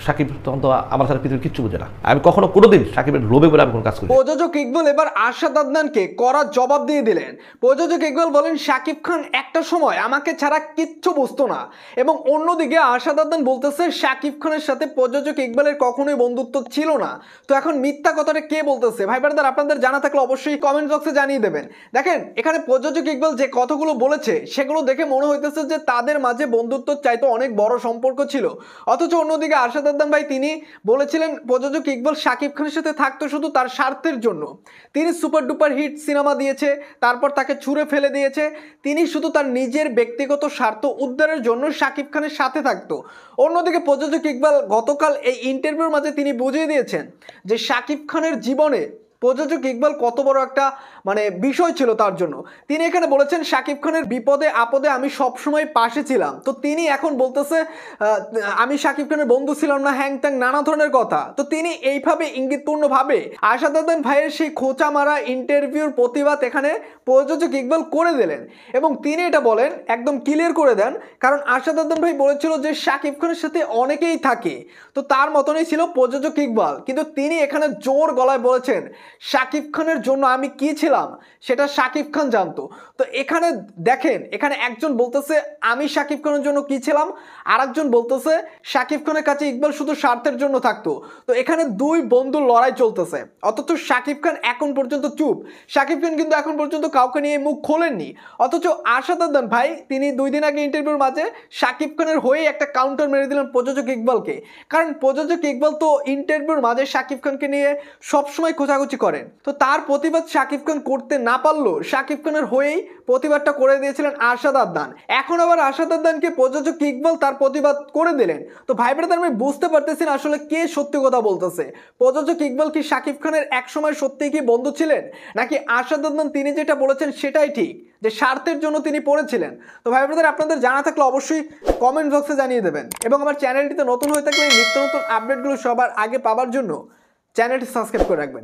সাকিব তখন তো আমার সাথে পৃথিবীর কিচ্ছু বুঝে না। আমি কখনো কোনোদিন সাকিবের লোভে বলে আমি কোনো কাজ করি। প্রযোজক ইকবাল এবার আরশাদ আদনানকে কড়া জবাব দিয়ে দিলেন। প্রযোজক ইকবাল বলেন সাকিব খান একটা সময় আমাকে ছাড়া কিচ্ছু বুঝতো না, এবং অন্যদিকে আরশাদ আদনান বলতেছে সাকিব খানের সাথে প্রযোজক ইকবালের কখনোই বন্ধুত্ব ছিল না। তো এখন মিথ্যা কথাটা কে বলতেছে? ভাই ব্রাদার, আপনাদের জানা থাকলে অবশ্যই কমেন্ট বক্সে জানিয়ে দেবেন। দেখেন, এখানে প্রযোজক ইকবাল যে কথাগুলো বলেছে সেগুলো দেখে মনে হইতেছে যে তাদের মাঝে বন্ধুত্ব চাইতে অনেক বড় সম্পর্ক ছিল। অথচ অন্যদিকে আরশাদ আদনান ভাই তিনি বলেছিলেন প্রযোজক ইকবাল সাকিব খানের সাথে থাকতো শুধু তার স্বার্থের জন্য। তিনি সুপার ডুপার হিট সিনেমা দিয়েছে, তারপর তাকে ছুঁড়ে ফেলে দিয়েছে। তিনি শুধু তার নিজের ব্যক্তিগত স্বার্থ উদ্ধারের জন্য সাকিব খানের সাথে থাকতো। অন্যদিকে প্রযোজক ইকবাল গতকাল এই ইন্টারভিউর মাঝে তিনি বুঝিয়ে দিয়েছেন যে সাকিব খানের জীবনে প্রযোজক ইকবাল কত বড় একটা বিষয় ছিল তার জন্য। তিনি এখানে বলেছেন সাকিব খানের বিপদে আপদে আমি সবসময় পাশে ছিলাম। তো তিনি এখন বলতেছে আমি সাকিব খানের বন্ধু ছিলাম না, হ্যাং ত্যাং নানা ধরনের কথা। তো তিনি এইভাবে ইঙ্গিতপূর্ণভাবে আরশাদ আদনান ভাইয়ের সেই খোঁচা মারা ইন্টারভিউর প্রতিবাদ এখানে প্রযোজক ইকবাল করে দিলেন, এবং তিনি এটা বলেন একদম ক্লিয়ার করে দেন, কারণ আরশাদ আদনান ভাই বলেছিল যে সাকিব খানের সাথে অনেকেই থাকে, তো তার মতনই ছিল প্রযোজক ইকবাল। কিন্তু তিনি এখানে জোর গলায় বলেছেন সাকিব খানের জন্য আমি কি ছিলাম সেটা সাকিব খান জানতো। তো এখানে দেখেন, এখানে একজন বলতেছে আমি সাকিব খানের জন্য কি ছিলাম, আর একজন বলতেছে সাকিব খানের কাছে ইকবাল শুধু স্বার্থের জন্য থাকতো। তো এখানে দুই বন্ধুর লড়াই চলতেছে, অথচ সাকিব খান এখন পর্যন্ত চুপ। সাকিব খান কিন্তু এখন পর্যন্ত কাউকে নিয়ে মুখ খোলেননি। অথচ আরশাদ আদনান ভাই তিনি 2 দিন আগে ইন্টারভিউর মাঝে সাকিব খানের হয়ে একটা কাউন্টার মেরে দিলেন প্রযোজক ইকবালকে। কারণ প্রযোজক ইকবাল তো ইন্টারভিউর মাঝে সাকিব খানকে নিয়ে সবসময় খোঁচাখুচি করেন। তো তার প্রতিবাদ সাকিব খান করতে না পারলেও সাকিব খানের হয়েই প্রতিবাদটা করে দিয়েছিলেন আরশাদ আদনান। এখন আবার আরশাদ আদনানকে প্রযোজক ইকবাল তার প্রতিবাদ করে দিলেন। তো ভাই ব্রাদার, আমি বুঝতে পারতেছি না আসলে কে সত্যি কথা বলতেছে। প্রযোজক ইকবাল কি সাকিব খানের একসময় সত্যি কি বন্ধু ছিলেন, নাকি আরশাদ আদনান তিনি যেটা বলেছেন সেটাই ঠিক, যে স্বার্থের জন্য তিনি পড়েছিলেন? তো ভাই ব্রাদার, আপনাদের জানা থাকলে অবশ্যই কমেন্ট বক্সে জানিয়ে দেবেন, এবং আমার চ্যানেলটিতে নতুন হয়ে থাকলে নিত্য নতুন আপডেটগুলো সবার আগে পাওয়ার জন্য চ্যানেলটি সাবস্ক্রাইব করে রাখবেন।